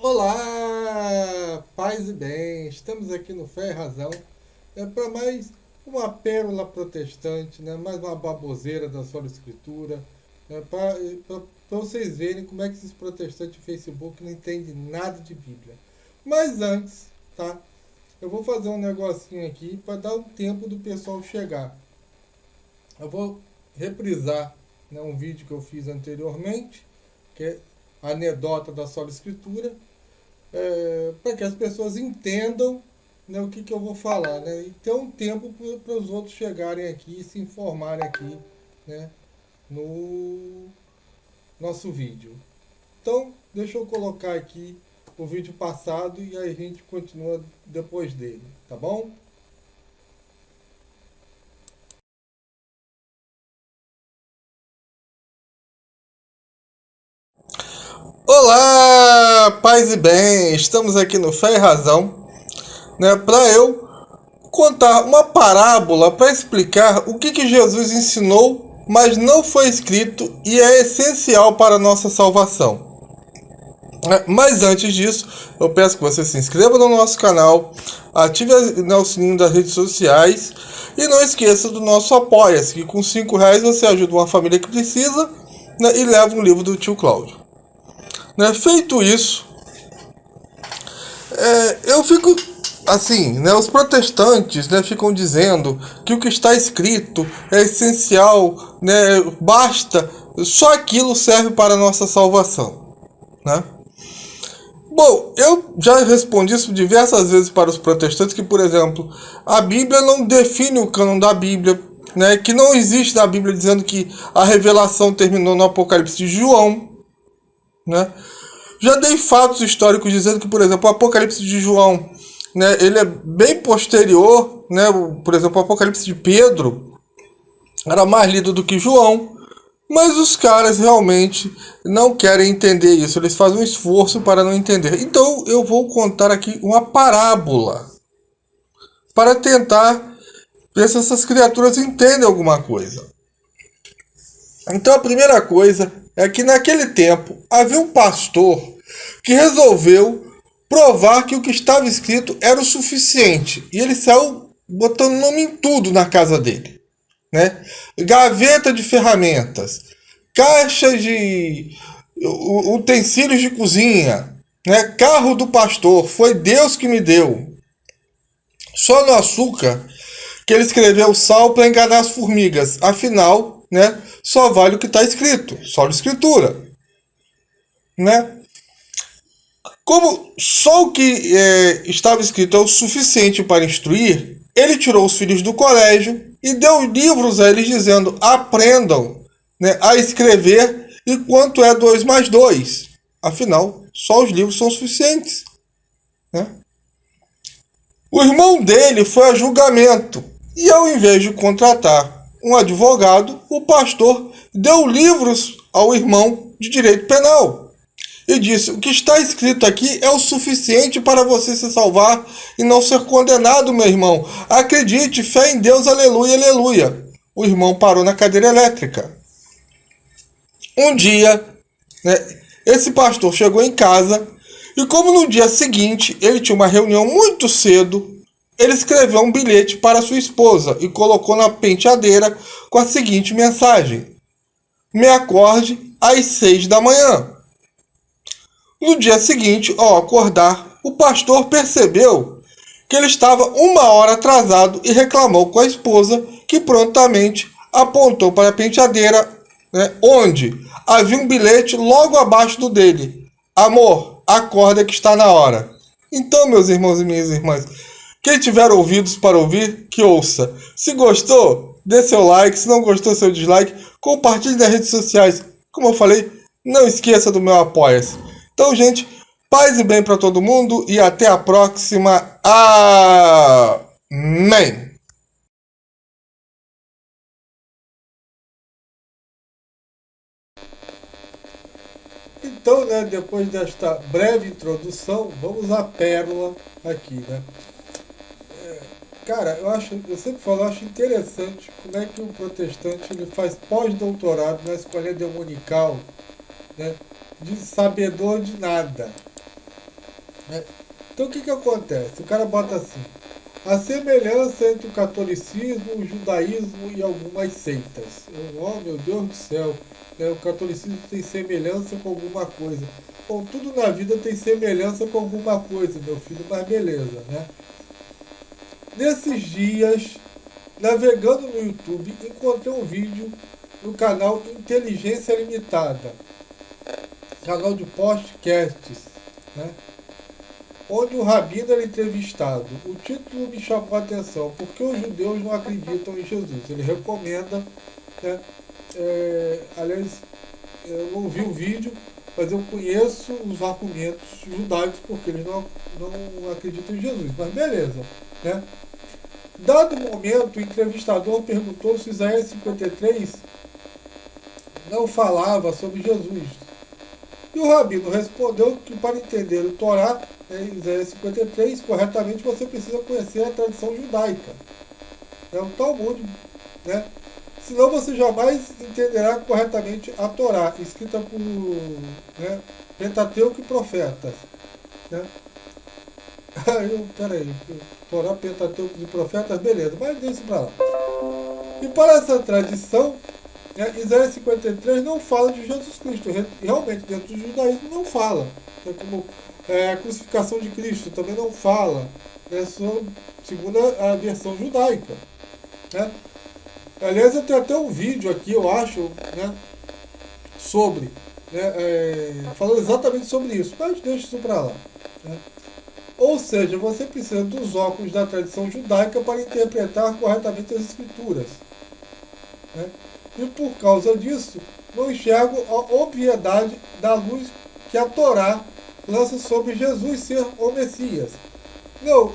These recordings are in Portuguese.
Olá, paz e bem, estamos aqui no Fé e Razão para mais uma pérola protestante, né? Mais uma baboseira da Sola Escritura, para vocês verem como é que esses protestantes do Facebook não entendem nada de Bíblia. Mas antes, tá? Eu vou fazer um negocinho aqui para dar um tempo do pessoal chegar. Eu vou reprisar, né, um vídeo que eu fiz anteriormente, que é a anedota da Sola Escritura, para que as pessoas entendam, né, o que eu vou falar, né, e ter um tempo para os outros chegarem aqui e se informarem aqui, né, no nosso vídeo. Então, deixa eu colocar aqui o vídeo passado e aí a gente continua depois dele, tá bom? Olá, paz e bem, estamos aqui no Fé e Razão, né, para eu contar uma parábola para explicar o que Jesus ensinou, mas não foi escrito e é essencial para a nossa salvação. Mas antes disso, eu peço que você se inscreva no nosso canal, ative o sininho das redes sociais e não esqueça do nosso Apoia-se, que com R$ 5 você ajuda uma família que precisa, né, e leva um livro do tio Cláudio. Né, feito isso, eu fico assim, né? Os protestantes, né, ficam dizendo que o que está escrito é essencial, né? Basta, só aquilo serve para a nossa salvação, né? Bom, eu já respondi isso diversas vezes para os protestantes que, por exemplo, a Bíblia não define o cânon da Bíblia, né? Que não existe na Bíblia dizendo que a revelação terminou no Apocalipse de João, né? Já dei fatos históricos dizendo que, por exemplo, o Apocalipse de João, né, ele é bem posterior, né? Por exemplo, o Apocalipse de Pedro era mais lido do que João, mas os caras realmente não querem entender isso, eles fazem um esforço para não entender. Então eu vou contar aqui uma parábola para tentar ver se essas criaturas entendem alguma coisa. Então a primeira coisa é que naquele tempo havia um pastor que resolveu provar que o que estava escrito era o suficiente. E ele saiu botando nome em tudo na casa dele, né? Gaveta de ferramentas, caixas de utensílios de cozinha, né? Carro do pastor, foi Deus que me deu. Só no açúcar que ele escreveu sal para enganar as formigas. Afinal, né? Só vale o que está escrito, só a escritura, né? Como só o que estava escrito é o suficiente para instruir, ele tirou os filhos do colégio e deu livros a eles dizendo: aprendam, né, a escrever e quanto é 2 mais 2. Afinal, só os livros são suficientes, né? O irmão dele foi a julgamento e, ao invés de contratar um advogado, o pastor deu livros ao irmão de direito penal e disse: o que está escrito aqui é o suficiente para você se salvar e não ser condenado, meu irmão. Acredite, fé em Deus, aleluia, aleluia. O irmão parou na cadeira elétrica. Um dia, né, esse pastor chegou em casa e, como no dia seguinte ele tinha uma reunião muito cedo, ele escreveu um bilhete para sua esposa e colocou na penteadeira com a seguinte mensagem: me acorde às 6 da manhã. No dia seguinte, ao acordar, o pastor percebeu que ele estava 1 hora atrasado e reclamou com a esposa, que prontamente apontou para a penteadeira, né, onde havia um bilhete logo abaixo do dele: amor, acorda que está na hora. Então, meus irmãos e minhas irmãs, quem tiver ouvidos para ouvir, que ouça. Se gostou, dê seu like. Se não gostou, seu dislike. Compartilhe nas redes sociais. Como eu falei, não esqueça do meu apoia-se. Então, gente, paz e bem para todo mundo e até a próxima. Amém. Então, né, depois desta breve introdução, vamos à pérola aqui, né? Cara, eu sempre falo, eu acho interessante como é que o protestante ele faz pós-doutorado na escola demonical, né, de sabedor de nada. né? Então o que acontece? O cara bota assim: a semelhança entre o catolicismo, o judaísmo e algumas seitas. Oh, meu Deus do céu, né? O catolicismo tem semelhança com alguma coisa. Bom, tudo na vida tem semelhança com alguma coisa, meu filho, mas beleza, né? Nesses dias, navegando no YouTube, encontrei um vídeo no canal Inteligência Limitada, canal de podcasts, né? Onde o rabino era entrevistado. O título me chamou a atenção, porque os judeus não acreditam em Jesus. Ele recomenda, né? Aliás, eu não vi o vídeo, mas eu conheço os argumentos judaicos, porque eles não acreditam em Jesus. Mas beleza, né? Dado momento, o entrevistador perguntou se Isaías 53 não falava sobre Jesus. E o rabino respondeu que para entender o Torá, em Isaías 53, corretamente você precisa conhecer a tradição judaica. É o Talmud, né? Senão você jamais entenderá corretamente a Torá, escrita por, né, Pentateuco e profetas. Né? Peraí, Torá, Pentateuco e profetas, beleza, mas deixa isso para lá. E para essa tradição, né, Isaías 53 não fala de Jesus Cristo. Realmente, dentro do judaísmo não fala. É como a crucificação de Cristo também não fala. Né, segundo a versão judaica. Né? Aliás, eu tenho até um vídeo aqui, eu acho, né, sobre, né, falando exatamente sobre isso. Mas deixa isso para lá. Né? Ou seja, você precisa dos óculos da tradição judaica para interpretar corretamente as escrituras. Né? E por causa disso, não enxergo a obviedade da luz que a Torá lança sobre Jesus ser o Messias. Não,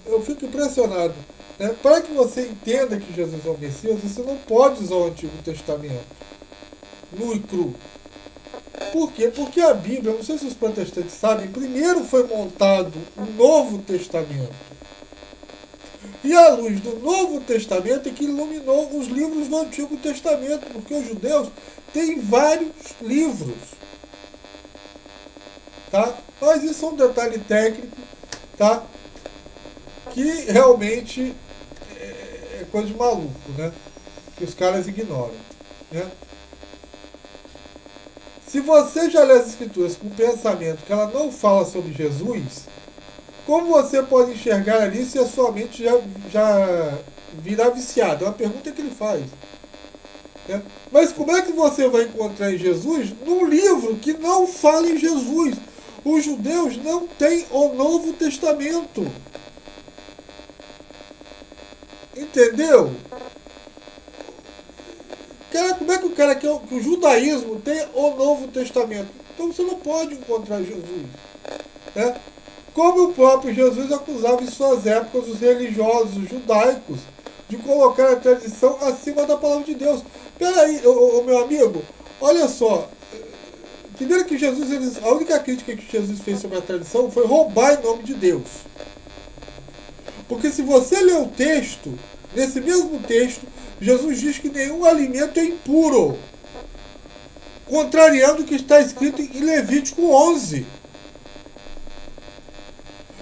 eu fico impressionado. Né? Para que você entenda que Jesus é o Messias, você não pode usar o Antigo Testamento nu e cru. Por quê? Porque a Bíblia, não sei se os protestantes sabem, primeiro foi montado o Novo Testamento. E a luz do Novo Testamento é que iluminou os livros do Antigo Testamento, porque os judeus têm vários livros. Tá? Mas isso é um detalhe técnico, tá? Que realmente é coisa de maluco, né? Que os caras ignoram. Né? Se você já lê as Escrituras com o pensamento que ela não fala sobre Jesus, como você pode enxergar ali se a sua mente já virar viciada? É uma pergunta que ele faz. Né? Mas como é que você vai encontrar em Jesus num livro que não fala em Jesus? Os judeus não têm o Novo Testamento. Entendeu? Cara, como é que o cara quer que o judaísmo tem o Novo Testamento? Então você não pode encontrar Jesus. Né? Como o próprio Jesus acusava em suas épocas os religiosos os judaicos de colocar a tradição acima da palavra de Deus. Peraí, meu amigo, olha só. Primeiro que Jesus, a única crítica que Jesus fez sobre a tradição foi roubar em nome de Deus. Porque se você ler o texto, nesse mesmo texto, Jesus diz que nenhum alimento é impuro, contrariando o que está escrito em Levítico 11.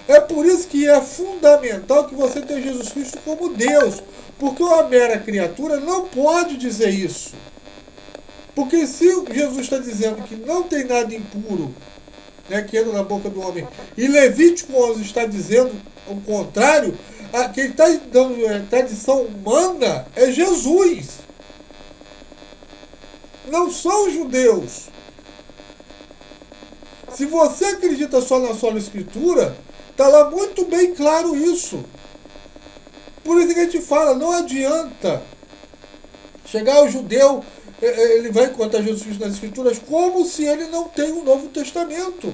É por isso que é fundamental que você tenha Jesus Cristo como Deus, porque uma mera criatura não pode dizer isso. Porque se Jesus está dizendo que não tem nada impuro, né, que entra na boca do homem, e Levítico 11 está dizendo o contrário, quem está dando tradição humana é Jesus. Não são os judeus. Se você acredita só na sola escritura, está lá muito bem claro isso. Por isso que a gente fala, não adianta chegar ao judeu, ele vai encontrar Jesus Cristo nas escrituras como se ele não tem um Novo Testamento.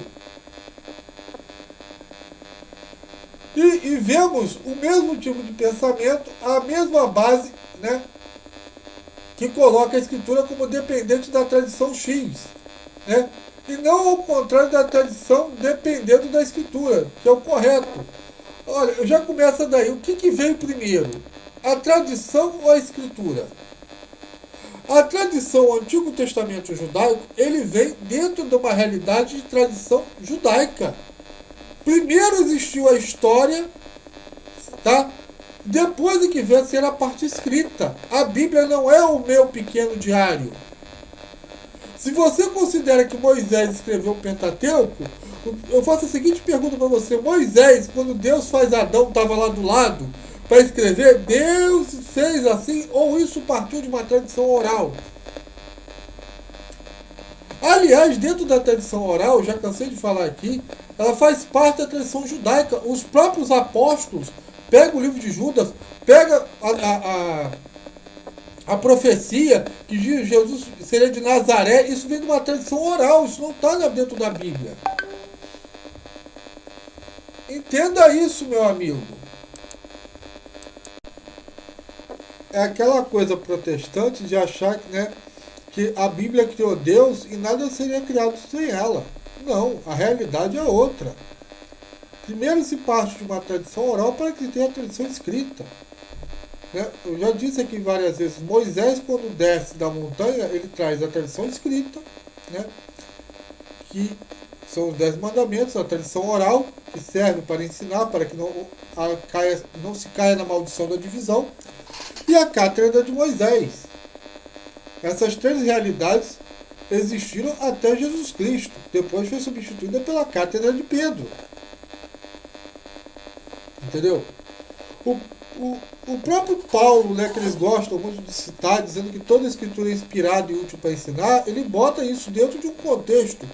E vemos o mesmo tipo de pensamento, a mesma base, né, que coloca a escritura como dependente da tradição X. Né, e não ao contrário da tradição dependendo da escritura, que é o correto. Olha, já começa daí. O que veio primeiro? A tradição ou a escritura? A tradição, o Antigo Testamento judaico, ele vem dentro de uma realidade de tradição judaica. Primeiro existiu a história, tá? Depois é que veio a ser a parte escrita. A Bíblia não é o meu pequeno diário. Se você considera que Moisés escreveu o Pentateuco, eu faço a seguinte pergunta para você. Moisés, quando Deus faz Adão, estava lá do lado para escrever, Deus fez assim, ou isso partiu de uma tradição oral? Aliás, dentro da tradição oral, já cansei de falar aqui, ela faz parte da tradição judaica. Os próprios apóstolos pegam o livro de Judas, pega a profecia que Jesus seria de Nazaré, isso vem de uma tradição oral, isso não está dentro da Bíblia. Entenda isso, meu amigo. É aquela coisa protestante de achar que, né, que a Bíblia criou Deus e nada seria criado sem ela. Não, a realidade é outra. Primeiro se parte de uma tradição oral para que tenha a tradição escrita. Né? Eu já disse aqui várias vezes, Moisés, quando desce da montanha, ele traz a tradição escrita, né? Que são os 10 mandamentos, a tradição oral, que serve para ensinar, para que não se caia na maldição da divisão, e a cátedra de Moisés. Essas três realidades existiram até Jesus Cristo. Depois foi substituída pela cátedra de Pedro. Entendeu? O próprio Paulo, né, que eles gostam muito de citar, dizendo que toda a escritura é inspirada e útil para ensinar, ele bota isso dentro de um contexto.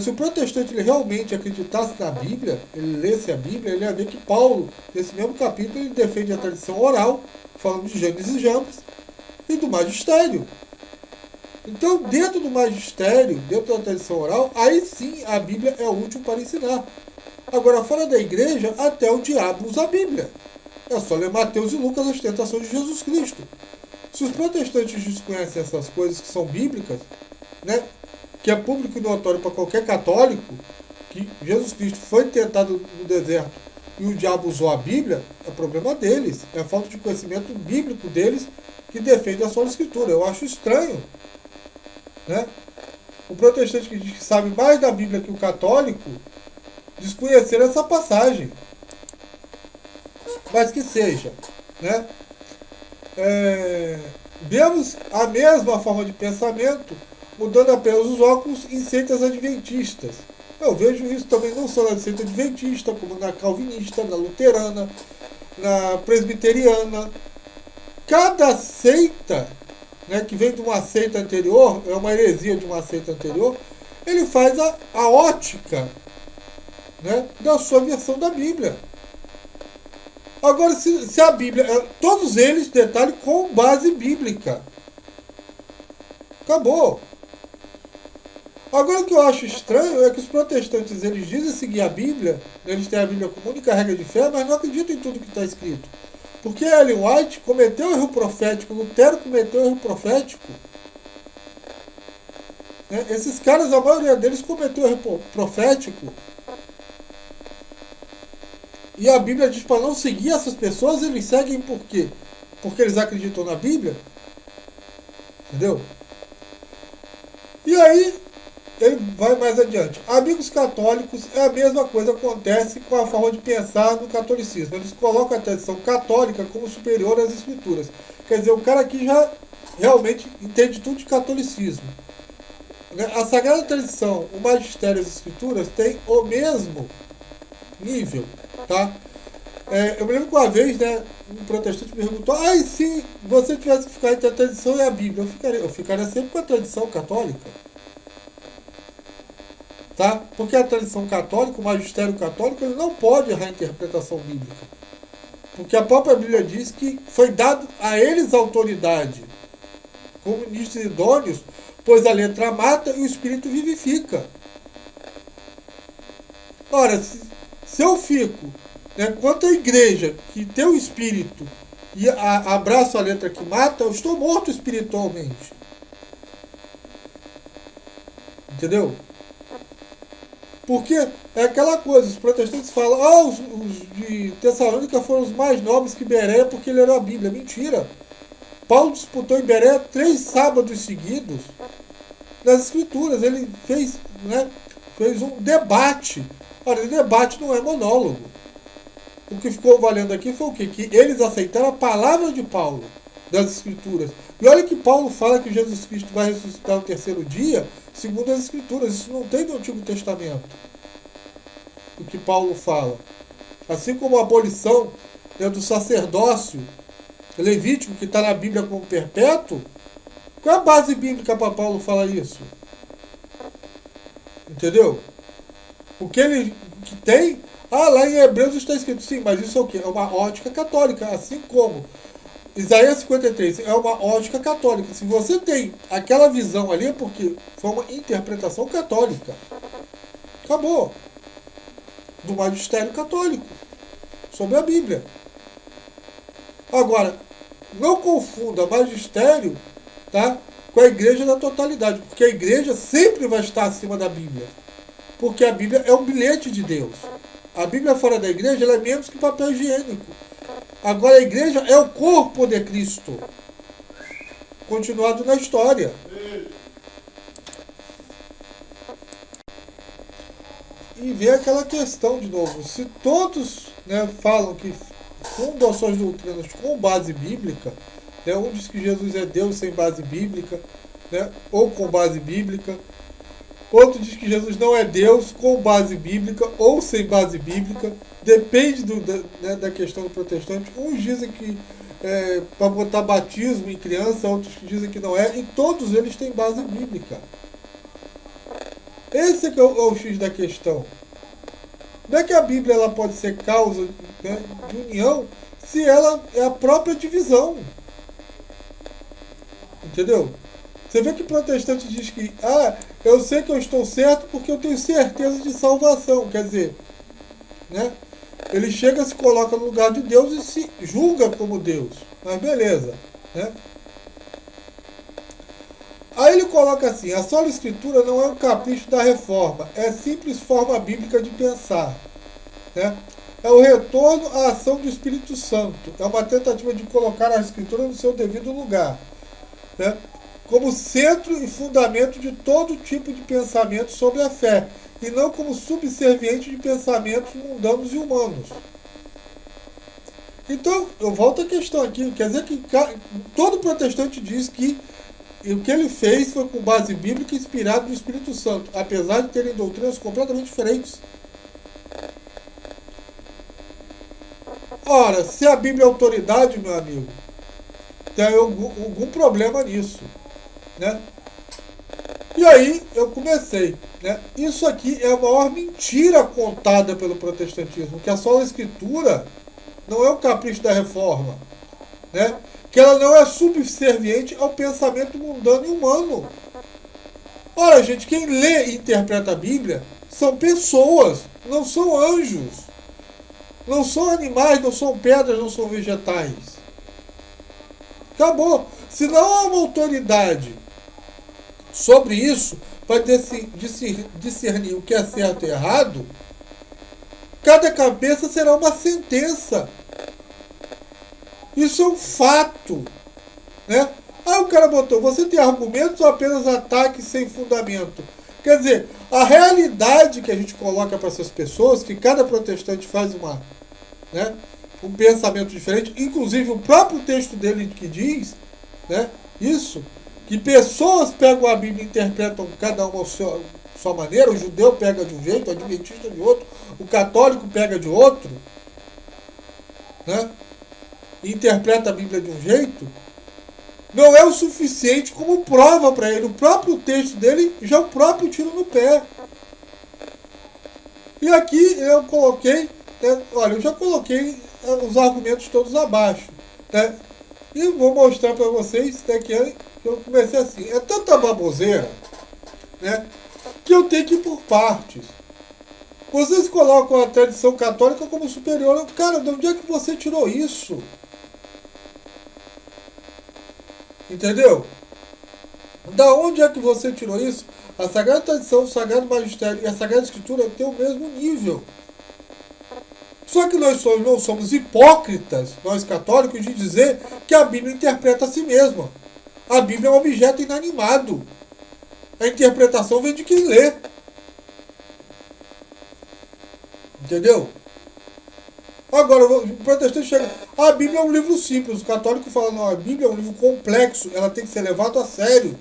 Se o protestante ele realmente acreditasse na Bíblia, ele lesse a Bíblia, ele ia ver que Paulo, nesse mesmo capítulo, ele defende a tradição oral, falando de Gênesis e Jambres, e do magistério. Então, dentro do magistério, dentro da tradição oral, aí sim a Bíblia é útil para ensinar. Agora, fora da igreja, até o diabo usa a Bíblia. É só ler Mateus e Lucas, as tentações de Jesus Cristo. Se os protestantes desconhecem essas coisas que são bíblicas, né, que é público e notório para qualquer católico, que Jesus Cristo foi tentado no deserto e o diabo usou a Bíblia, é problema deles. É a falta de conhecimento bíblico deles que defende a sua escritura. Eu acho estranho, né? O protestante que diz que sabe mais da Bíblia que o católico desconhecer essa passagem. Mas que seja, né? Vemos a mesma forma de pensamento mudando apenas os óculos em seitas adventistas. Eu vejo isso também não só na seita adventista, como na calvinista, na luterana, na presbiteriana. Cada seita, né, que vem de uma seita anterior, é uma heresia de uma seita anterior, ele faz a ótica, né, da sua versão da Bíblia. Agora, se a Bíblia, todos eles, detalhe, com base bíblica. Acabou. Agora, o que eu acho estranho é que os protestantes, eles dizem seguir a Bíblia, eles têm a Bíblia como única regra de fé, mas não acreditam em tudo que está escrito. Porque Ellen White cometeu erro profético, Lutero cometeu erro profético. Né? Esses caras, a maioria deles cometeu erro profético. E a Bíblia diz para não seguir essas pessoas, eles seguem por quê? Porque eles acreditam na Bíblia? Entendeu? E aí, ele vai mais adiante. Amigos católicos, é a mesma coisa acontece com a forma de pensar no catolicismo. Eles colocam a tradição católica como superior às escrituras. Quer dizer, o cara aqui já realmente entende tudo de catolicismo. A Sagrada Tradição, o Magistério e as Escrituras têm o mesmo nível, tá? Eu me lembro que uma vez, né, um protestante me perguntou: e se você tivesse que ficar entre a tradição e a Bíblia? Eu ficaria sempre com a tradição católica. Tá? Porque a tradição católica, o magistério católico, ele não pode errar a interpretação bíblica. Porque a própria Bíblia diz que foi dado a eles autoridade como ministros idôneos, pois a letra mata e o espírito vivifica. Ora, se eu fico, né, quanto a igreja que tem o espírito e abraço a letra que mata, eu estou morto espiritualmente. Entendeu? Porque é aquela coisa, os protestantes falam, os de Tessalônica foram os mais nobres que Bereia porque ele era a Bíblia. Mentira. Paulo disputou em Bereia 3 sábados seguidos nas Escrituras. Ele fez um debate Olha, o debate não é monólogo. O que ficou valendo aqui foi o quê? Que eles aceitaram a palavra de Paulo, das Escrituras. E olha que Paulo fala que Jesus Cristo vai ressuscitar no terceiro dia, segundo as Escrituras. Isso não tem no Antigo Testamento. O que Paulo fala. Assim como a abolição, né, do sacerdócio levítico, que está na Bíblia como perpétuo, qual é a base bíblica para Paulo falar isso? Entendeu? O que ele que tem... Ah, lá em Hebreus está escrito, sim, mas isso é o quê? É uma ótica católica, assim como Isaías 53 é uma ótica católica. Se você tem aquela visão ali, é porque foi uma interpretação católica. Acabou. Do magistério católico sobre a Bíblia. Agora, não confunda magistério, tá, com a igreja na totalidade, porque a igreja sempre vai estar acima da Bíblia. Porque a Bíblia é um bilhete de Deus. A Bíblia fora da igreja ela é menos que papel higiênico. Agora a igreja é o corpo de Cristo. Continuado na história. E vem aquela questão de novo. Se todos, né, falam que fundam suas doutrinas com base bíblica, né, um diz que Jesus é Deus sem base bíblica, né, ou com base bíblica. Outro diz que Jesus não é Deus com base bíblica ou sem base bíblica. Depende da questão do protestante. Uns dizem que é para botar batismo em criança, outros que dizem que não é. E todos eles têm base bíblica. Esse é que é o X da questão. Não é que a Bíblia ela pode ser causa, né, de união se ela é a própria divisão. Entendeu? Você vê que o protestante diz que eu sei que eu estou certo porque eu tenho certeza de salvação. Quer dizer, né? Ele chega, se coloca no lugar de Deus e se julga como Deus. Mas beleza, né? Aí ele coloca assim: a sola escritura não é um capricho da reforma, é simples forma bíblica de pensar, né? É o retorno à ação do Espírito Santo. É uma tentativa de colocar a escritura no seu devido lugar, né, como centro e fundamento de todo tipo de pensamento sobre a fé, e não como subserviente de pensamentos mundanos e humanos. Então, eu volto à questão aqui, quer dizer que todo protestante diz que o que ele fez foi com base bíblica inspirado no Espírito Santo, apesar de terem doutrinas completamente diferentes. Ora, se a Bíblia é autoridade, meu amigo, tem algum problema nisso, né? E aí eu comecei, né? Isso aqui é a maior mentira contada pelo protestantismo, que a sola escritura não é um capricho da reforma, né? Que ela não é subserviente ao pensamento mundano e humano. Ora, gente, quem lê e interpreta a Bíblia são pessoas, não são anjos, não são animais, não são pedras, não são vegetais. Acabou. Se não há uma autoridade sobre isso, para discernir o que é certo e errado, cada cabeça será uma sentença. Isso é um fato, né? O cara botou, você tem argumentos ou apenas ataques sem fundamento? Quer dizer, a realidade que a gente coloca para essas pessoas, que cada protestante faz um pensamento diferente, inclusive o próprio texto dele que diz, né, isso, que pessoas pegam a Bíblia e interpretam cada uma a sua maneira, o judeu pega de um jeito, o adventista de outro, o católico pega de outro, né, e interpreta a Bíblia de um jeito, não é o suficiente como prova para ele. O próprio texto dele já é o próprio tiro no pé. E aqui eu coloquei, né, olha, eu já coloquei os argumentos todos abaixo, né, e vou mostrar para vocês, né, que eu comecei assim. É tanta baboseira, né, que eu tenho que ir por partes. Vocês colocam a tradição católica como superior. Cara, de onde é que você tirou isso? Entendeu? Da onde é que você tirou isso? A Sagrada Tradição, o Sagrado Magistério e a Sagrada Escritura têm o mesmo nível. Só que nós não somos hipócritas, nós católicos, de dizer que a Bíblia interpreta a si mesma. A Bíblia é um objeto inanimado. A interpretação vem de quem lê. Entendeu? Agora, o protestante chega. A Bíblia é um livro simples. O católico fala, não, a Bíblia é um livro complexo. Ela tem que ser levada a sério.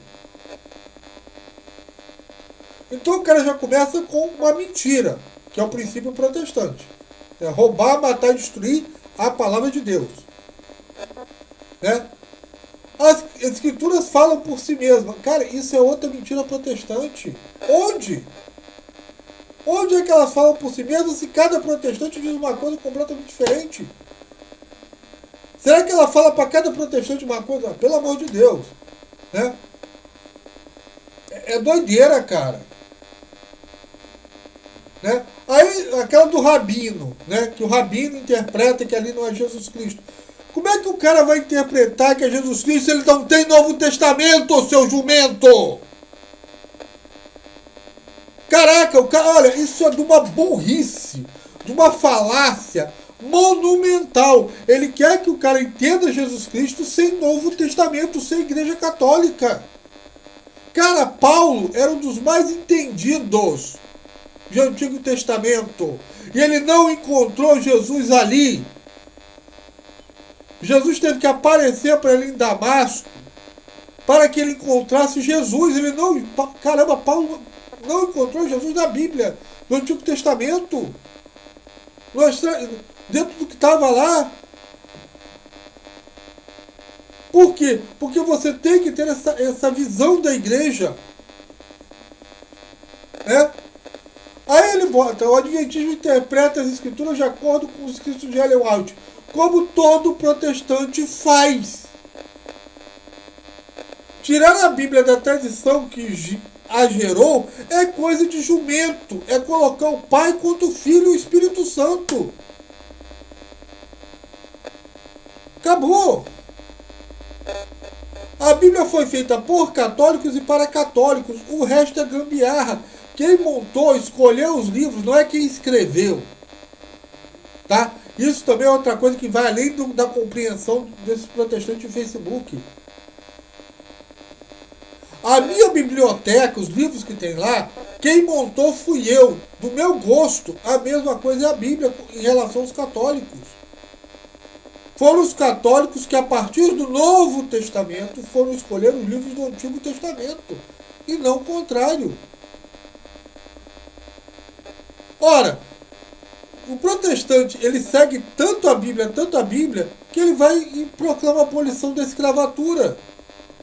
Então o cara já começa com uma mentira, que é o princípio protestante. É roubar, matar e destruir a palavra de Deus. Né? As escrituras falam por si mesmas. Cara, isso é outra mentira protestante. Onde? Onde é que elas falam por si mesmas se cada protestante diz uma coisa completamente diferente? Será que ela fala para cada protestante uma coisa? Pelo amor de Deus. Né? É doideira, cara. Né? Aí, aquela do rabino, né? Que o rabino interpreta que ali não é Jesus Cristo. Como é que o cara vai interpretar que é Jesus Cristo se ele não tem Novo Testamento, seu jumento? Caraca, o cara, olha, isso é de uma burrice, de uma falácia monumental. Ele quer que o cara entenda Jesus Cristo sem Novo Testamento, sem Igreja Católica. Cara, Paulo era um dos mais entendidos do Antigo Testamento. E ele não encontrou Jesus ali. Jesus teve que aparecer para ele em Damasco para que ele encontrasse Jesus. Ele não. Caramba, Paulo não encontrou Jesus na Bíblia, no Antigo Testamento. Dentro do que estava lá. Por quê? Porque você tem que ter essa visão da igreja. Né? Aí ele bota, o Adventismo interpreta as escrituras de acordo com os escritos de Ellen White, como todo protestante faz. Tirar a Bíblia da tradição que a gerou é coisa de jumento, é colocar o Pai contra o Filho e o Espírito Santo. Acabou. A Bíblia foi feita por católicos e para católicos, o resto é gambiarra. Quem montou, escolheu os livros, não é quem escreveu. Tá? Isso também é outra coisa que vai além da compreensão desses protestantes de Facebook. A minha biblioteca, os livros que tem lá, quem montou fui eu. Do meu gosto, a mesma coisa é a Bíblia em relação aos católicos. Foram os católicos que, a partir do Novo Testamento, foram escolher os livros do Antigo Testamento. E não o contrário. Ora, o protestante, ele segue tanto a Bíblia, que ele vai e proclama a abolição da escravatura.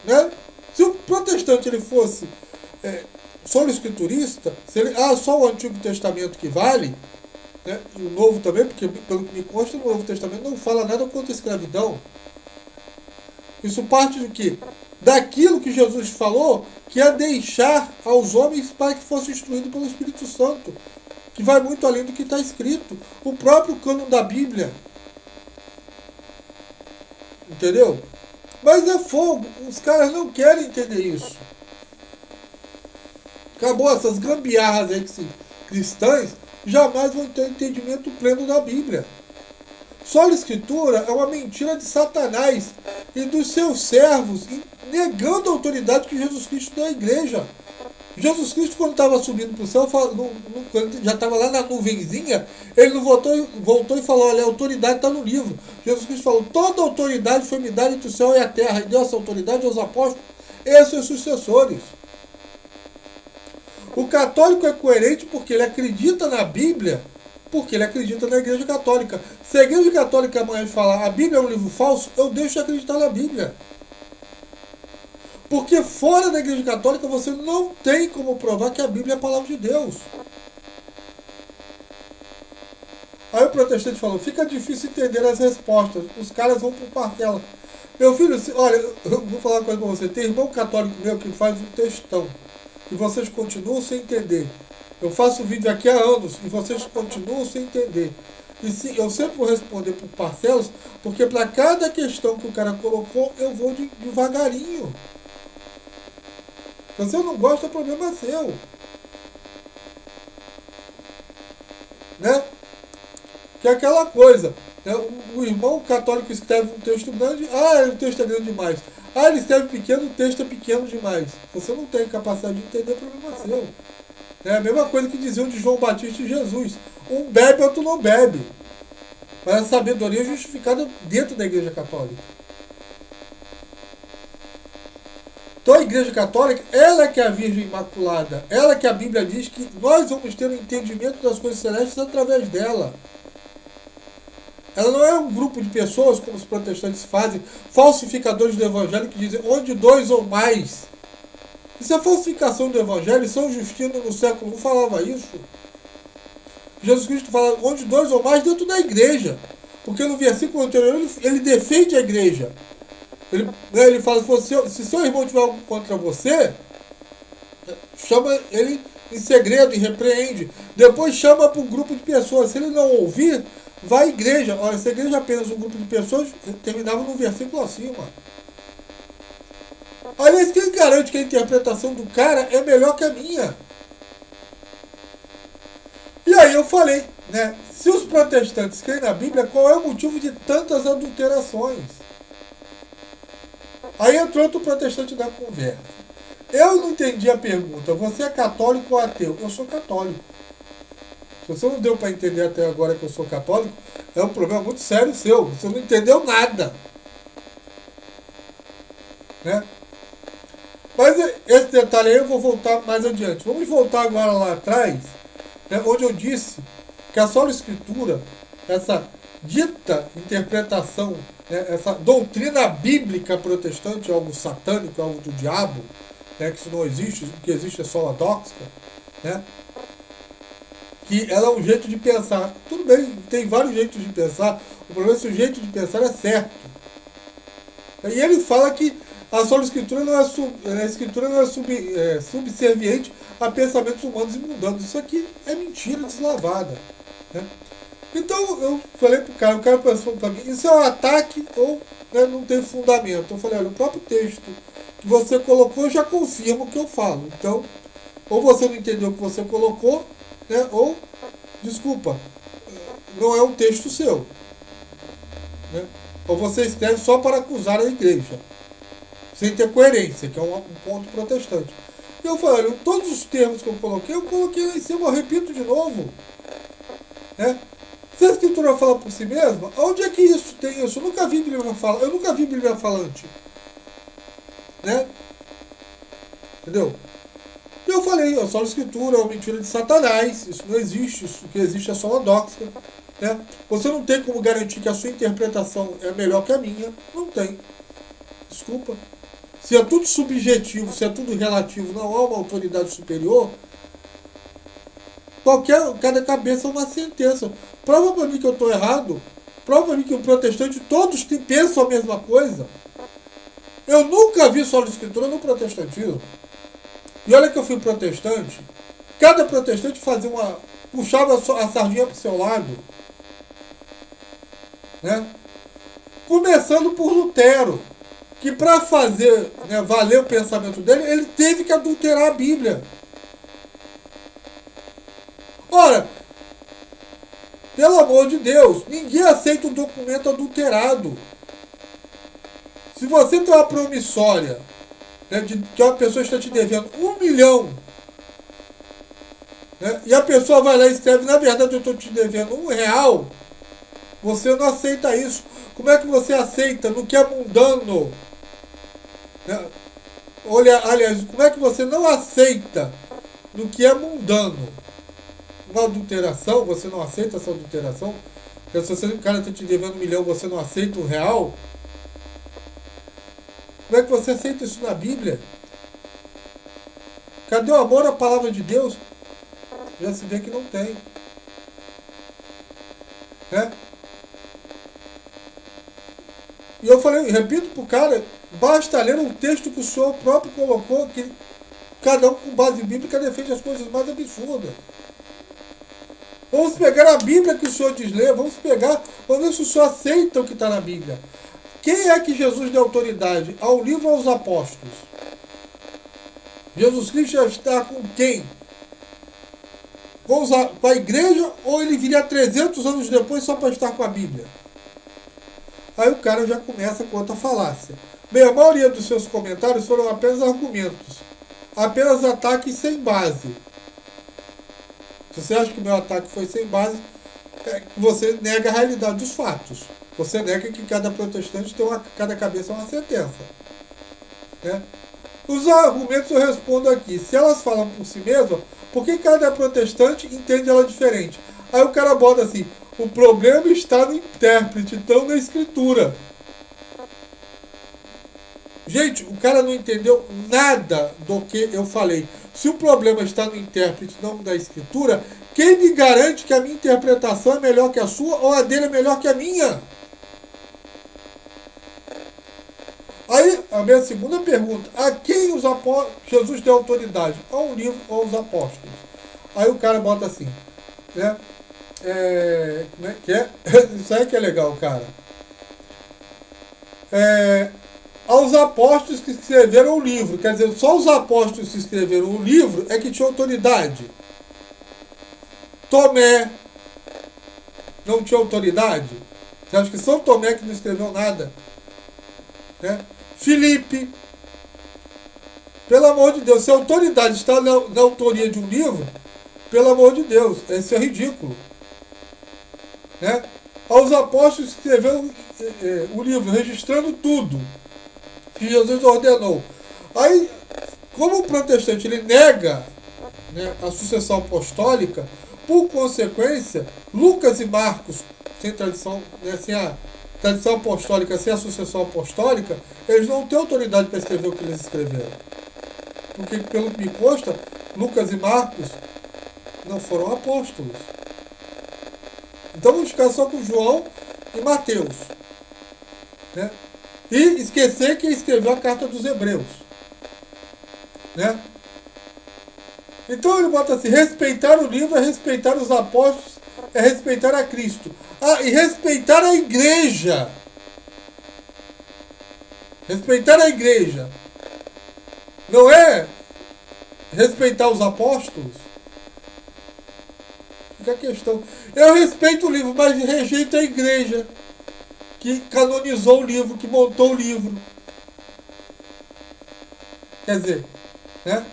Né? Se o protestante ele fosse solo escriturista, se ele, só o Antigo Testamento que vale, né? E o Novo também, porque pelo que me consta, o Novo Testamento não fala nada contra a escravidão. Isso parte do quê? Daquilo que Jesus falou, que é deixar aos homens para que fossem instruídos pelo Espírito Santo, que vai muito além do que está escrito. O próprio cânon da Bíblia. Entendeu? Mas é fogo. Os caras não querem entender isso. Acabou essas gambiarras aí cristãs jamais vão ter entendimento pleno da Bíblia. Só a Escritura é uma mentira de Satanás e dos seus servos, negando a autoridade que Jesus Cristo deu à igreja. Jesus Cristo, quando estava subindo para o céu, quando já estava lá na nuvenzinha, ele não voltou e falou, olha, a autoridade está no livro. Jesus Cristo falou, toda a autoridade foi me dada entre o céu e a terra, e deu essa autoridade aos apóstolos e aos seus sucessores. O católico é coerente porque ele acredita na Bíblia, porque ele acredita na Igreja Católica. Se a Igreja Católica amanhã falar, a Bíblia é um livro falso, eu deixo de acreditar na Bíblia. Porque fora da Igreja Católica você não tem como provar que a Bíblia é a palavra de Deus. Aí o protestante falou, fica difícil entender as respostas. Os caras vão por parcela. Meu filho, olha, eu vou falar uma coisa pra você. Tem irmão católico meu que faz um textão. E vocês continuam sem entender. Eu faço vídeo aqui há anos e vocês continuam sem entender. E sim, eu sempre vou responder por parcelas, porque para cada questão que o cara colocou, eu vou devagarinho. Se você não gosta, o problema é seu. Né? Que é aquela coisa. Né? O irmão católico escreve um texto grande. O texto é grande demais. Ele escreve pequeno, o texto é pequeno demais. Você não tem capacidade de entender, o problema é seu. É a mesma coisa que diziam de João Batista e Jesus. Um bebe, outro não bebe. Mas a sabedoria é justificada dentro da Igreja Católica. Então a Igreja Católica, ela é que é a Virgem Imaculada. Ela que a Bíblia diz que nós vamos ter o entendimento das coisas celestes através dela. Ela não é um grupo de pessoas, como os protestantes fazem, falsificadores do Evangelho, que dizem onde dois ou mais. Isso é falsificação do Evangelho. São Justino, no século I, falava isso. Jesus Cristo fala onde dois ou mais dentro da igreja. Porque no versículo anterior ele defende a igreja. Ele fala, se seu irmão tiver algo contra você, chama ele em segredo e repreende. Depois chama para um grupo de pessoas. Se ele não ouvir, vai à igreja. Olha, se a igreja é apenas um grupo de pessoas, terminava no versículo acima. Aliás, quem garante que a interpretação do cara é melhor que a minha? E aí eu falei, né? Se os protestantes creem na Bíblia, qual é o motivo de tantas adulterações? Aí entrou outro protestante na conversa. Eu não entendi a pergunta. Você é católico ou ateu? Eu sou católico. Se você não deu para entender até agora que eu sou católico, é um problema muito sério seu. Você não entendeu nada. Né? Mas esse detalhe aí eu vou voltar mais adiante. Vamos voltar agora lá atrás, né, onde eu disse que a sola escritura, essa dita interpretação, né, essa doutrina bíblica protestante, algo satânico, algo do diabo, né, que isso não existe, o que existe é sola dóxica, né, que ela é um jeito de pensar. Tudo bem, tem vários jeitos de pensar, o problema é se o jeito de pensar é certo. E ele fala que a sola escritura não é, subserviente a pensamentos humanos e mundanos. Isso aqui é mentira deslavada. Né? Então eu falei pro cara, o cara pensou para mim, isso é um ataque ou, né, não tem fundamento. Eu falei, olha, o próprio texto que você colocou já confirma o que eu falo. Então, ou você não entendeu o que você colocou, né, ou, desculpa, não é um texto seu. Né? Ou você escreve só para acusar a igreja, sem ter coerência, que é um ponto protestante. E eu falei, olha, todos os termos que eu coloquei lá em cima, eu repito de novo. Né? Se a escritura fala por si mesma, onde é que isso tem isso? Eu nunca vi Bíblia falante. Né? Entendeu? E eu falei, a sola escritura é uma mentira de Satanás, isso não existe, isso que existe é sola dóxica. Né? Você não tem como garantir que a sua interpretação é melhor que a minha. Não tem. Desculpa. Se é tudo subjetivo, se é tudo relativo, não há uma autoridade superior, cada cabeça é uma sentença. Prova para mim que eu estou errado. Prova para mim que o protestante, todos pensam a mesma coisa. Eu nunca vi sola escritura no protestantismo. E olha que eu fui protestante. Cada protestante puxava a sardinha para o seu lado. Né? Começando por Lutero, que para fazer, né, valer o pensamento dele, ele teve que adulterar a Bíblia. Ora, pelo amor de Deus, ninguém aceita um documento adulterado. Se você tem uma promissória, né, de que uma pessoa está te devendo 1 milhão, né, e a pessoa vai lá e escreve, na verdade eu estou te devendo R$1, você não aceita isso. Como é que você aceita no que é mundano? Né? Olha, aliás, como é que você não aceita no que é mundano? Uma adulteração, você não aceita essa adulteração? Porque se o cara está te devendo 1 milhão, você não aceita R$1? Como é que você aceita isso na Bíblia? Cadê o amor à palavra de Deus? Já se vê que não tem. Né? E eu falei, repito pro cara, basta ler um texto que o senhor próprio colocou, que cada um com base bíblica defende as coisas mais absurdas. Vamos pegar a Bíblia que o senhor diz ler, vamos ver se o senhor aceita o que está na Bíblia. Quem é que Jesus deu autoridade? Ao livro ou aos apóstolos? Jesus Cristo já está com quem? Vamos para a igreja ou ele viria 300 anos depois só para estar com a Bíblia? Aí o cara já começa com outra falácia. Bem, a maioria dos seus comentários foram apenas argumentos, apenas ataques sem base. Se você acha que o meu ataque foi sem base, você nega a realidade dos fatos. Você nega que cada protestante tem cada cabeça é uma sentença. Né? Os argumentos eu respondo aqui. Se elas falam por si mesmas, por que cada protestante entende ela diferente? Aí o cara bota assim, o problema está no intérprete, então na escritura. Gente, o cara não entendeu nada do que eu falei. Se o problema está no intérprete, não na escritura, quem me garante que a minha interpretação é melhor que a sua ou a dele é melhor que a minha? Aí, a minha segunda pergunta, a quem os Jesus deu autoridade? A um livro ou aos apóstolos? Aí o cara bota assim, né? Como é que é? Isso aí que é legal, cara. Aos apóstolos que escreveram o livro. Quer dizer, só os apóstolos que escreveram o livro é que tinham autoridade. Tomé não tinha autoridade? Você acha que São Tomé que não escreveu nada? Né? Filipe, pelo amor de Deus, se a autoridade está na autoria de um livro, pelo amor de Deus, isso é ridículo. Né? Aos apóstolos que escreveram o livro, registrando tudo que Jesus ordenou. Aí, como o protestante ele nega, né, a sucessão apostólica, por consequência, Lucas e Marcos, sem tradição, né, sem a tradição apostólica, sem a sucessão apostólica, eles não têm autoridade para escrever o que eles escreveram. Porque, pelo que me consta, Lucas e Marcos não foram apóstolos. Então vamos ficar só com João e Mateus. Né? E esquecer quem escreveu a carta dos Hebreus. Né? Então ele bota assim, respeitar o livro é respeitar os apóstolos, é respeitar a Cristo. Ah, e respeitar a igreja. Respeitar a igreja. Não é respeitar os apóstolos? Fica a questão. Eu respeito o livro, mas rejeito a igreja que canonizou o livro, que montou o livro. Quer dizer, né?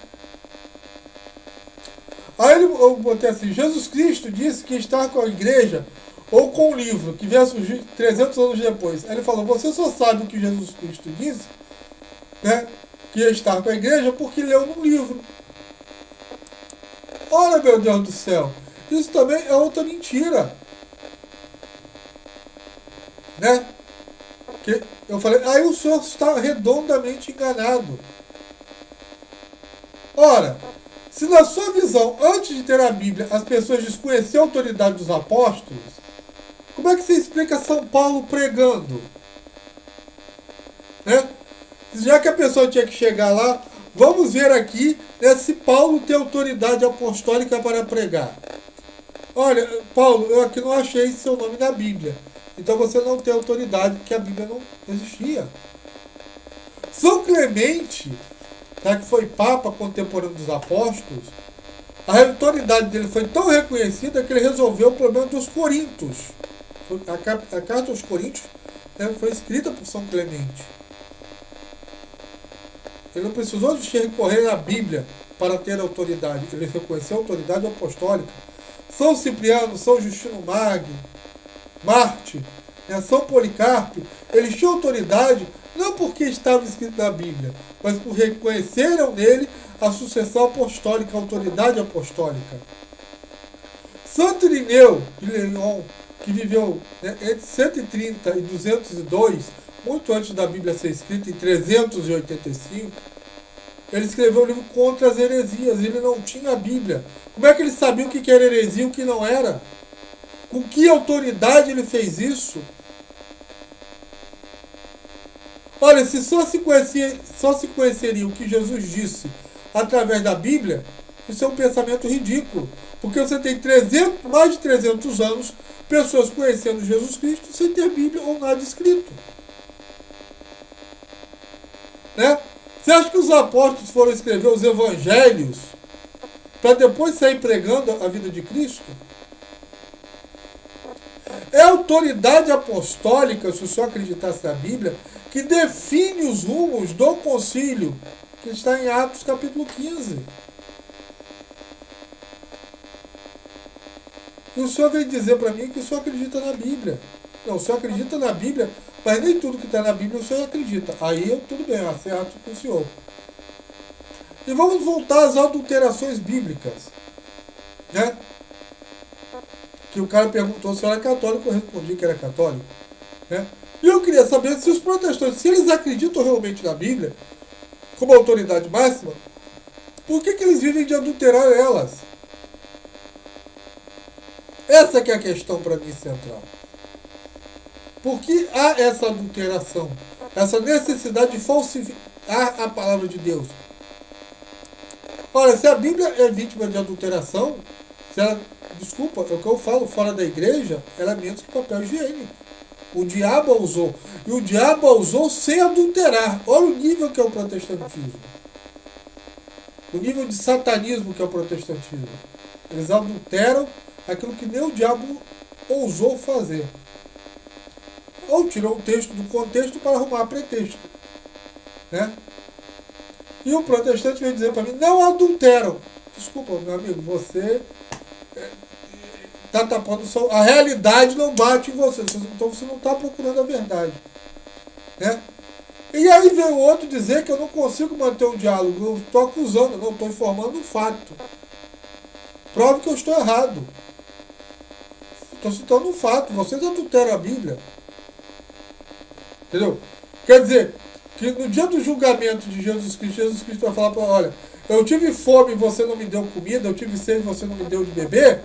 Aí eu botei assim, Jesus Cristo disse que estar com a igreja ou com o livro, que veio a surgir 300 anos depois. Aí ele falou, você só sabe o que Jesus Cristo disse, né, que ia estar com a igreja porque leu no livro. Olha, meu Deus do céu, isso também é outra mentira. Né? Que eu falei, aí o senhor está redondamente enganado. Ora, se na sua visão, antes de ter a Bíblia, as pessoas desconheciam a autoridade dos apóstolos, como é que você explica São Paulo pregando? Né? Já que a pessoa tinha que chegar lá, vamos ver aqui, né, se Paulo tem autoridade apostólica para pregar. Olha, Paulo, eu aqui não achei seu nome na Bíblia. Então você não tem autoridade, porque a Bíblia não existia. São Clemente, né, que foi Papa contemporâneo dos apóstolos, a autoridade dele foi tão reconhecida que ele resolveu o problema dos Coríntios. A carta aos Coríntios, né, foi escrita por São Clemente. Ele não precisou de recorrer à Bíblia para ter autoridade. Ele reconheceu a autoridade apostólica. São Cipriano, São Justino Magno, Marte, né, São Policarpo, eles tinham autoridade não porque estava escrito na Bíblia, mas por reconheceram nele a sucessão apostólica, a autoridade apostólica. Santo Irineu de Lyon, que viveu, né, entre 130 e 202, muito antes da Bíblia ser escrita, em 385, ele escreveu um livro contra as heresias. Ele não tinha a Bíblia. Como é que ele sabia o que era heresia e o que não era? Com que autoridade ele fez isso? Olha, se só se conheceria o que Jesus disse através da Bíblia, isso é um pensamento ridículo. Porque você tem mais de 300 anos pessoas conhecendo Jesus Cristo sem ter Bíblia ou nada escrito. Né? Você acha que os apóstolos foram escrever os evangelhos para depois sair pregando a vida de Cristo? É a autoridade apostólica, se o senhor acreditasse na Bíblia, que define os rumos do concílio, que está em Atos capítulo 15. E o senhor vem dizer para mim que o senhor acredita na Bíblia. Não, o senhor acredita na Bíblia, mas nem tudo que está na Bíblia o senhor acredita. Aí eu, tudo bem, eu acerto com o senhor. E vamos voltar às adulterações bíblicas. Né? Que o cara perguntou se eu era católico, eu respondi que era católico. Né? E eu queria saber se os protestantes, se eles acreditam realmente na Bíblia, como autoridade máxima, por que eles vivem de adulterar elas? Essa que é a questão para mim central. Por que há essa adulteração? Essa necessidade de falsificar a palavra de Deus? Olha, se a Bíblia é vítima de adulteração, se ela, desculpa, é o que eu falo, fora da igreja, ela é menos que papel higiênico. O diabo a usou. E o diabo a usou sem adulterar. Olha o nível que é o protestantismo. O nível de satanismo que é o protestantismo. Eles adulteram aquilo que nem o diabo ousou fazer. Ou tirou o texto do contexto para arrumar pretexto. Né? E o protestante vem dizer para mim, não adulteram. Desculpa, meu amigo, você está tapando o sol. A realidade não bate em você. Então você não está procurando a verdade. Né? E aí vem o outro dizer que eu não consigo manter um diálogo. Eu estou acusando, não estou informando um fato. Prove que eu estou errado. Estou citando um fato. Vocês adulteram a Bíblia. Entendeu? Quer dizer, que no dia do julgamento de Jesus Cristo vai falar para olha, eu tive fome e você não me deu comida, eu tive sede e você não me deu de beber.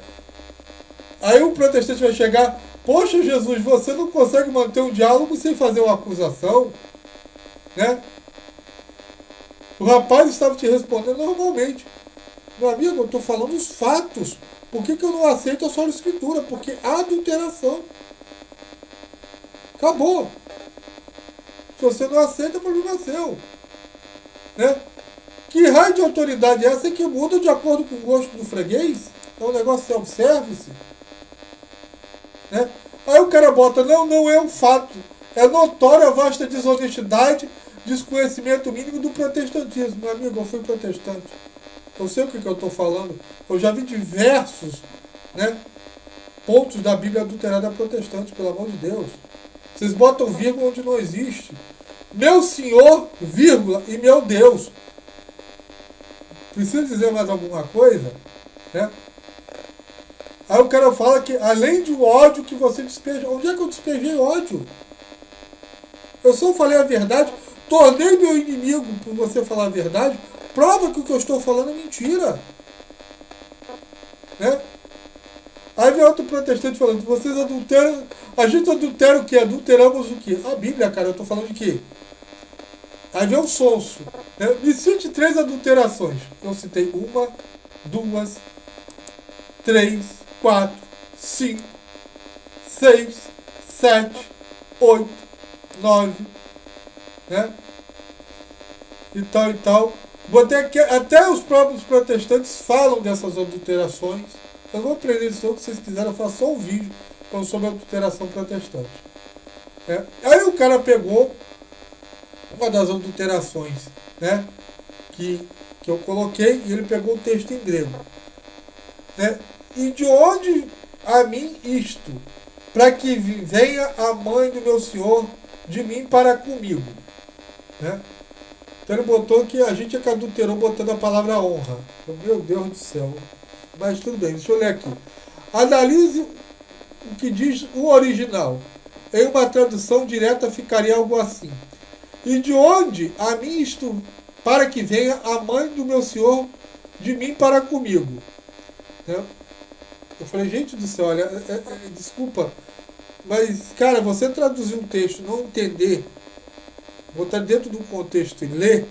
Aí o protestante vai chegar, poxa Jesus, você não consegue manter um diálogo sem fazer uma acusação? Né? O rapaz estava te respondendo normalmente. Meu amigo, eu estou falando os fatos. Por que eu não aceito a sua escritura? Porque há adulteração. Acabou. Se você não aceita, o problema é seu. Né? Que raio de autoridade é essa que muda de acordo com o gosto do freguês? É um negócio self-service? Né? Aí o cara bota, não é um fato. É notória a vasta desonestidade, desconhecimento mínimo do protestantismo. Meu amigo, eu fui protestante. Eu sei o que eu estou falando. Eu já vi diversos, né, pontos da Bíblia adulterada protestante, pelo amor de Deus. Vocês botam vírgula onde não existe. Meu Senhor, vírgula, e meu Deus. Precisa dizer mais alguma coisa? Né? Aí o cara fala que além do ódio que você despeja, onde é que eu despejei ódio? Eu só falei a verdade, tornei meu inimigo por você falar a verdade, prova que o que eu estou falando é mentira. Né? Aí vem outro protestante falando, vocês adulteram, a gente adultera o quê? Adulteramos o quê? A Bíblia, cara, eu estou falando de quê? Aí vem o sonso. Né? Me cite 3 adulterações. Eu citei 1, 2, 3, 4, 5, 6, 7, 8, 9, né? E tal. Botei aqui, até os próprios protestantes falam dessas adulterações. Eu vou aprender isso, se vocês quiserem, eu faço só um vídeo sobre adulteração protestante. Né? Aí o cara pegou uma das adulterações, né, que eu coloquei, e ele pegou o texto em grego. Né? E de onde a mim isto? Para que venha a mãe do meu Senhor de mim para comigo. Né? Então ele botou que a gente é que adulterou botando a palavra honra. Meu Deus do céu. Mas tudo bem, deixa eu ler aqui. Analise o que diz o original. Em uma tradução direta ficaria algo assim. E de onde a mim isto, para que venha a mãe do meu Senhor de mim para comigo. Né? Eu falei, gente do céu, olha, desculpa, mas, cara, você traduzir um texto, não entender, botar dentro do contexto e ler,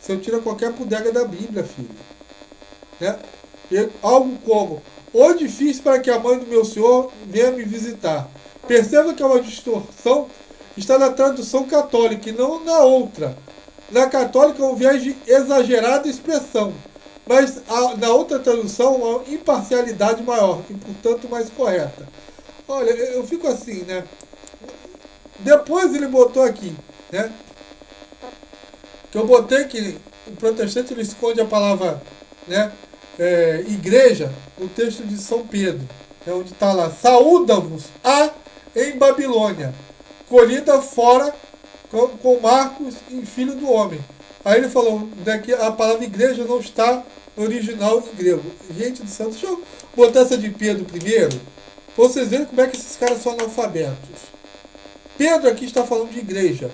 você tira qualquer bodega da Bíblia, filho. Né? E algo como, onde fiz para que a mãe do meu Senhor venha me visitar. Perceba que é uma distorção, está na tradução católica e não na outra. Na católica é um viés de exagerada expressão, mas na outra tradução uma imparcialidade maior e, portanto, mais correta. Olha, eu fico assim, né? Depois ele botou aqui, né? Que eu botei que o protestante ele esconde a palavra, né? Igreja, o texto de São Pedro, onde está lá: saúda-vos a em Babilônia, colhida fora com Marcos e filho do homem. Aí ele falou que a palavra igreja não está no original em grego. Gente do céu, deixa eu botar essa de Pedro primeiro, para vocês verem como é que esses caras são analfabetos. Pedro aqui está falando de igreja,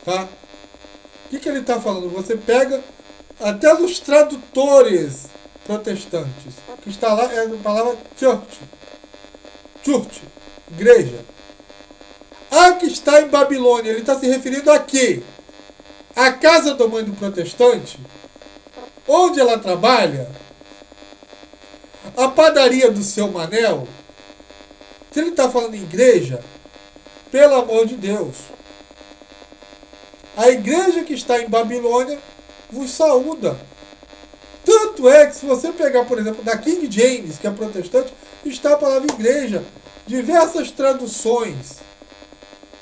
tá? O que ele está falando? Você pega até nos tradutores protestantes, que está lá, é a palavra church, igreja. A que está em Babilônia, ele está se referindo a quê? A casa da mãe do protestante? Onde ela trabalha? A padaria do seu Manel? Se ele está falando em igreja, pelo amor de Deus, a igreja que está em Babilônia vos saúda. Tanto é que se você pegar, por exemplo, da King James, que é protestante, está a palavra igreja. Diversas traduções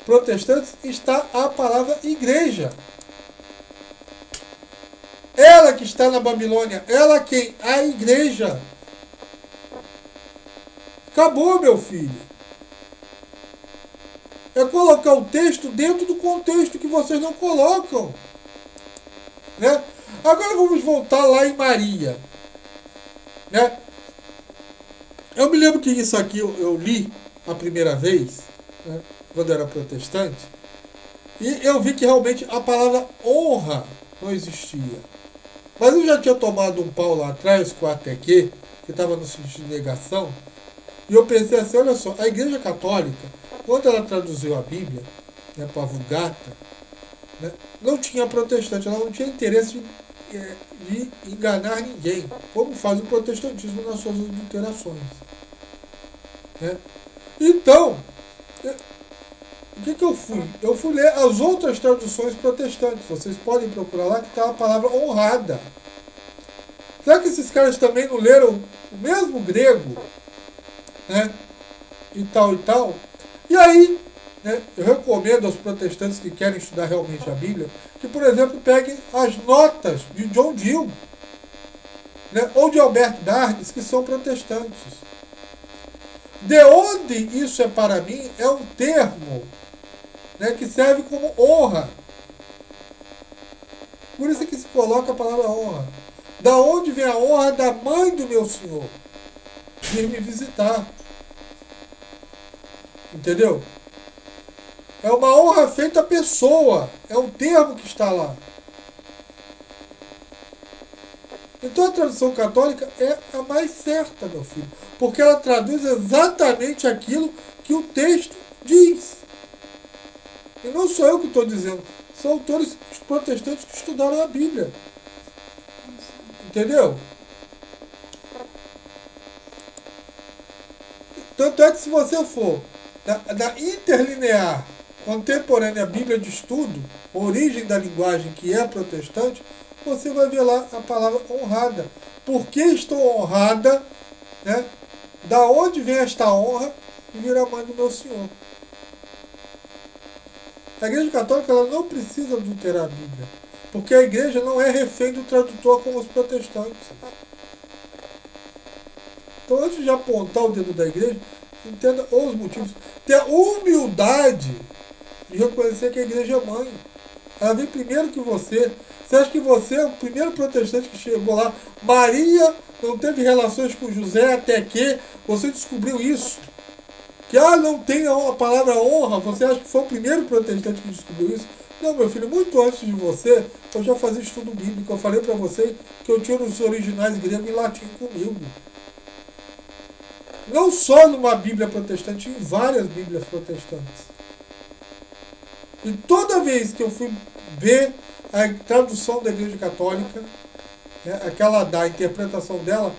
protestantes está a palavra igreja. Ela que está na Babilônia, ela quem? A igreja. Acabou, meu filho. É colocar o texto dentro do contexto que vocês não colocam. Né? Agora vamos voltar lá em Maria. Né? Eu me lembro que isso aqui eu li a primeira vez, né, quando eu era protestante, e eu vi que realmente a palavra honra não existia. Mas eu já tinha tomado um pau lá atrás com a ATQ, que estava no sentido de negação, e eu pensei assim, olha só, a Igreja Católica, quando ela traduziu a Bíblia, né, para a Vulgata, né, não tinha protestante, ela não tinha interesse de enganar ninguém, como faz o protestantismo nas suas adulterações. Né? Então, o que eu fui? Eu fui ler as outras traduções protestantes. Vocês podem procurar lá que está a palavra honrada. Será que esses caras também não leram o mesmo grego? Né? E tal e tal. E aí, né, eu recomendo aos protestantes que querem estudar realmente a Bíblia, que, por exemplo, peguem as notas de John Gill, né, ou de Alberto Darnes, que são protestantes. De onde isso é para mim é um termo, né, que serve como honra. Por isso é que se coloca a palavra honra. Da onde vem a honra da mãe do meu Senhor vir me visitar? Entendeu? É uma honra feita à pessoa. É um termo que está lá. Então a tradução católica é a mais certa, meu filho. Porque ela traduz exatamente aquilo que o texto diz. E não sou eu que estou dizendo. São autores protestantes que estudaram a Bíblia. Entendeu? Tanto é que se você for da interlinear contemporânea Bíblia de Estudo, origem da linguagem que é protestante, você vai ver lá a palavra honrada. Por que estou honrada? Né? Da onde vem esta honra? E vira a mãe do meu Senhor. A Igreja Católica ela não precisa adulterar a Bíblia. Porque a Igreja não é refém do tradutor como os protestantes. Então, antes de apontar o dedo da Igreja, entenda os motivos. Tenha humildade de reconhecer que a Igreja é mãe. Ela vem primeiro que você. Você acha que você é o primeiro protestante que chegou lá? Maria não teve relações com José até que você descobriu isso. Que não tem a palavra honra. Você acha que foi o primeiro protestante que descobriu isso? Não, meu filho, muito antes de você, eu já fazia estudo bíblico. Eu falei para você que eu tinha os originais grego e latim comigo. Não só numa Bíblia protestante, em várias Bíblias protestantes. E toda vez que eu fui ver a tradução da Igreja Católica, né, aquela da interpretação dela,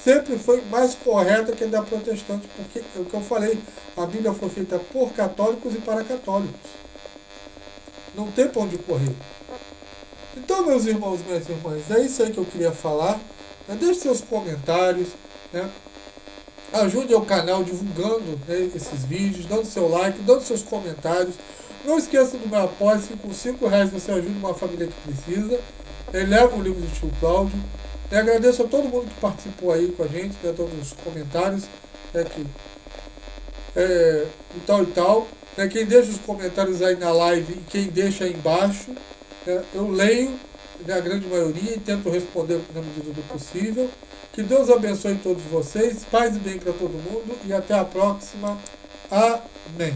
sempre foi mais correta que a da protestante, porque é o que eu falei, a Bíblia foi feita por católicos e para católicos. Não tem pra onde correr. Então, meus irmãos e minhas irmãs, é isso aí que eu queria falar. Né? Deixe seus comentários, né? Ajude o canal divulgando, né, esses vídeos, dando seu like, dando seus comentários. Não esqueça do meu apoio, com R$5 você ajuda uma família que precisa. Leva o livro do tio Cláudio. E agradeço a todo mundo que participou aí com a gente, né, todos os comentários, né, que, e tal e tal. Né, quem deixa os comentários aí na live e quem deixa aí embaixo, né, eu leio, né, a grande maioria, e tento responder na medida do possível. Que Deus abençoe todos vocês, paz e bem para todo mundo, e até a próxima. Amém.